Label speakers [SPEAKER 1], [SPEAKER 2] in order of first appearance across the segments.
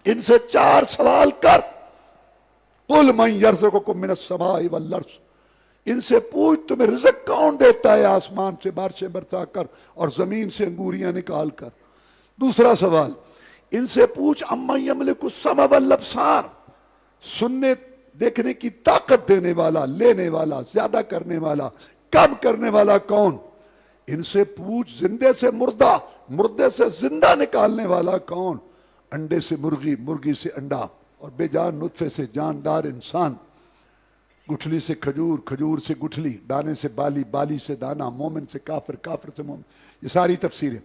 [SPEAKER 1] ان سے 4 سوال کر. قل من یرزقکم من السماء والارض، ان سے پوچھ تمہیں رزق کون دیتا ہے آسمان سے بارشیں برسا کر اور زمین سے انگوریاں نکال کر. دوسرا سوال ان سے پوچھ امن یملک السمع والابصار، سننے دیکھنے کی طاقت دینے والا، لینے والا، زیادہ کرنے والا، کم کرنے والا کون. ان سے پوچھ زندے سے مردہ، مردے سے زندہ نکالنے والا کون. انڈے سے مرغی، مرغی سے انڈا، اور بے جان نطفے سے جاندار انسان. گٹھلی سے کھجور، کھجور سے گٹھلی، دانے سے بالی، بالی سے دانا، مومن سے کافر، کافر سے مومن. یہ ساری تفسیریں.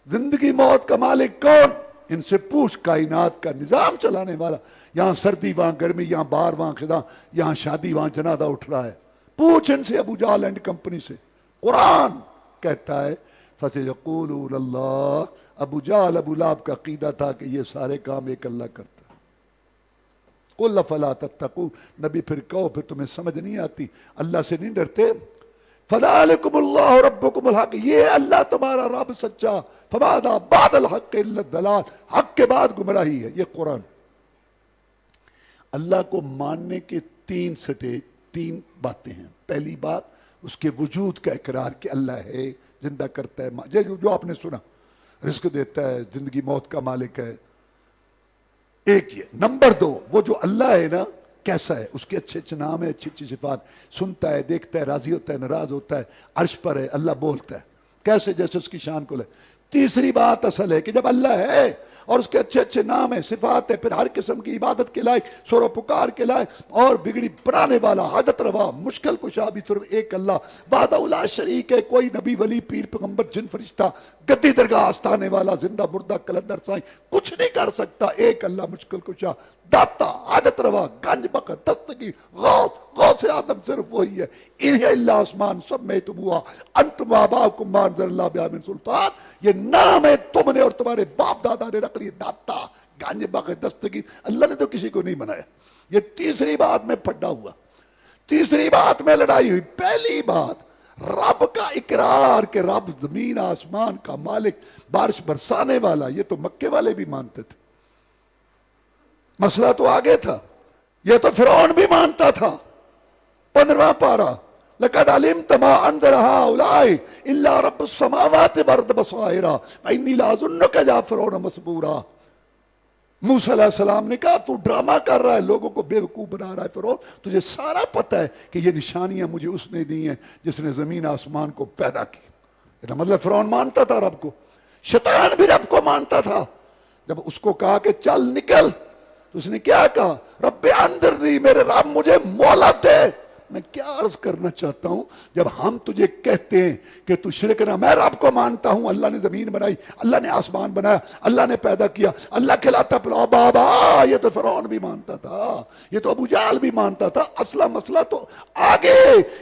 [SPEAKER 1] زندگی موت کا مالک کون، ان سے پوچھ. کائنات کا نظام چلانے والا، یہاں سردی وہاں گرمی، یہاں بہار وہاں خزاں، یہاں شادی وہاں جنازہ اٹھ رہا ہے. پوچھ ان سے، ابو جہل اینڈ کمپنی سے. قرآن کہتا ہے فَسَيَقُولُونَ اللَّهُ. ابو جہل، ابو لہب کا عقیدہ تھا کہ یہ سارے کام ایک اللہ کرتا ہے. قُلْ فَلَا تَتَّقُونَ. نبی پھر کہو، پھر تمہیں سمجھ نہیں آتی، اللہ سے نہیں ڈرتے. فَذَلِكُمُ اللَّهُ رَبُّكُمُ الْحَقُّ. یہ اللہ تمہارا رب سچا. فَمَاذَا بَعْدَ الْحَقِّ إِلَّا الضَّلَالُ. حق کے بعد گمراہی ہے. یہ قرآن. اللہ کو ماننے کے 3 سٹیج، 3 باتیں ہیں. پہلی بات اس کے وجود کا اقرار کہ اللہ ہے، زندہ کرتا ہے، جو آپ نے سنا، رزق دیتا ہے، زندگی موت کا مالک ہے. ایک یہ. نمبر 2، وہ جو اللہ ہے نا کیسا ہے، اس کے اچھے اچھے نام ہے، اچھی اچھی صفات. سنتا ہے، دیکھتا ہے، راضی ہوتا ہے، ناراض ہوتا ہے، عرش پر ہے، اللہ بولتا ہے کیسے جیسے اس کی شان کو لے. تیسری بات اصل ہے کہ جب اللہ ہے اور اس کے اچھے اچھے نام ہیں، صفات ہے، پھر ہر قسم کی عبادت کے لائق، سور و پکار کے لائق، اور بگڑی بنانے والا، حاجت روا، مشکل کشا بھی صرف ایک اللہ وحدہ لا شریک ہے. کوئی نبی ولی پیر پیغمبر جن فرشتہ گدی درگاہ آستانے والا زندہ مردہ کلندر سائیں کچھ نہیں کر سکتا. ایک اللہ مشکل کشا، داتا، حاجت روا، گنج بخت، دستگیر، غوث، غوث آدم صرف وہی ہے. انہیں اللہ آسمان سب میں تم ہوا انتم آباؤکم ما انزل اللہ بہا من سلطان. یہ نام ہے تم نے اور تمہارے باپ دادا نے رکھ لیے. داتا، گنج بخت، دستگیر. اللہ نے تو کسی کو نہیں بنایا. یہ تیسری بات میں پھڈا ہوا، تیسری بات میں لڑائی ہوئی. پہلی بات رب کا اقرار کہ رب زمین آسمان کا مالک، بارش برسانے والا. یہ تو مکے والے بھی مانتے تھے. مسئلہ تو آگے تھا. یہ تو فرعون بھی مانتا تھا. 15واں پارہ لَقَدْ عَلِمْتَ مَا أَنزَلَ هَٰؤُلَاءِ إِلَّا رَبُّ السَّمَاوَاتِ وَالْأَرْضِ بَصَائِرَ وَإِنِّي لَأَظُنُّكَ يَا فِرْعَوْنُ مَثْبُورًا. موسیٰ علیہ السلام نے کہا تو ڈرامہ کر رہا ہے، لوگوں کو بے وقوف بنا رہا ہے فرعون. تجھے سارا پتہ ہے کہ یہ نشانیاں مجھے اس نے دی ہیں جس نے زمین آسمان کو پیدا کی. یہ مطلب فرعون مانتا تھا رب کو. شیطان بھی رب کو مانتا تھا. جب اس کو کہا کہ چل نکل تو اس نے کیا کہا؟ رب انظرنی، میرے رب مجھے مہلت دے. میں کیا عرض کرنا چاہتا ہوں، جب ہم تجھے کہتے ہیں کہ تو شرک نہ، میں رب کو مانتا ہوں، اللہ نے زمین بنائی، اللہ نے آسمان بنایا، اللہ نے پیدا کیا، اللہ کھلاتا پلاؤ بابا. یہ تو فرعون بھی مانتا تھا، یہ تو ابو جہل بھی مانتا تھا. اصلا مسئلہ تو آگے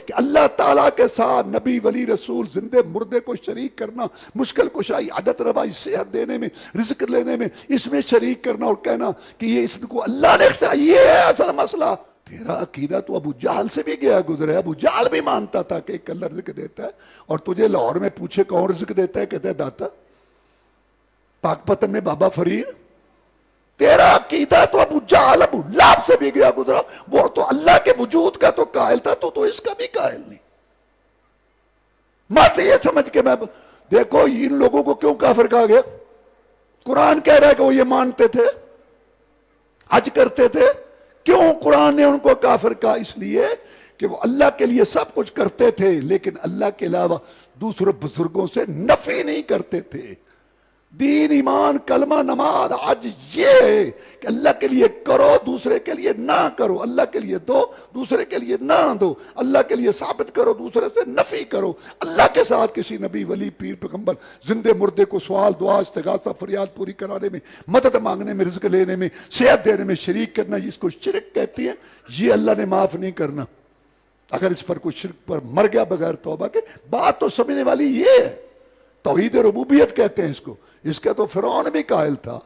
[SPEAKER 1] کہ اللہ تعالیٰ کے ساتھ نبی ولی رسول زندے مردے کو شریک کرنا، مشکل کشائی، عادت روائی، صحت دینے میں، رزق لینے میں، اس میں شریک کرنا اور کہنا کہ یہ اس کو اللہ نے اختیار. یہ ہے اصل مسئلہ. تیرا عقیدہ تو ابو جہل سے بھی گیا گزرا ہے. ابو جہل بھی مانتا تھا کہ ایک اللہ رزق دیتا ہے. اور تجھے لاہور میں پوچھے کون رزق دیتا ہے، کہتا ہے داتا. پاک پتن میں بابا فرید. تیرا عقیدہ تو ابو جہل، ابو لہب سے بھی گیا گزرا. وہ تو اللہ کے وجود کا تو قائل تھا، تو اس کا بھی قائل نہیں. مت یہ سمجھ کے میں دیکھو ان لوگوں کو کیوں کافر کہا گیا. قرآن کہہ رہا ہے کہ وہ یہ مانتے تھے، حج کرتے تھے. کیوں قرآن نے ان کو کافر کہا؟ اس لیے کہ وہ اللہ کے لیے سب کچھ کرتے تھے لیکن اللہ کے علاوہ دوسرے بزرگوں سے نفی نہیں کرتے تھے. دین، ایمان، کلمہ، نماز، حج یہ ہے کہ اللہ کے لیے کرو، دوسرے کے لیے نہ کرو. اللہ کے لیے دو، دوسرے کے لیے نہ دو. اللہ کے لیے ثابت کرو، دوسرے سے نفی کرو. اللہ کے ساتھ کسی نبی، ولی، پیر، پیغمبر، زندے مردے کو سوال، دعا، استغاثہ، فریاد پوری کرانے میں، مدد مانگنے میں، رزق لینے میں، صحت دینے میں شریک کرنا، جس کو شرک کہتی ہیں، یہ اللہ نے معاف نہیں کرنا. اگر اس پر کوئی شرک پر مر گیا بغیر توبہ کے. بات تو سمجھنے والی یہ ہے. توحید ربوبیت کہتے ہیں اس کو. اس کا تو فرعون بھی قائل تھا،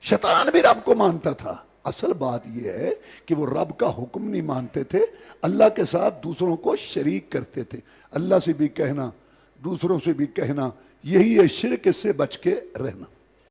[SPEAKER 1] شیطان بھی رب کو مانتا تھا. اصل بات یہ ہے کہ وہ رب کا حکم نہیں مانتے تھے، اللہ کے ساتھ دوسروں کو شریک کرتے تھے. اللہ سے بھی کہنا، دوسروں سے بھی کہنا، یہی ہے شرک. اس سے بچ کے رہنا.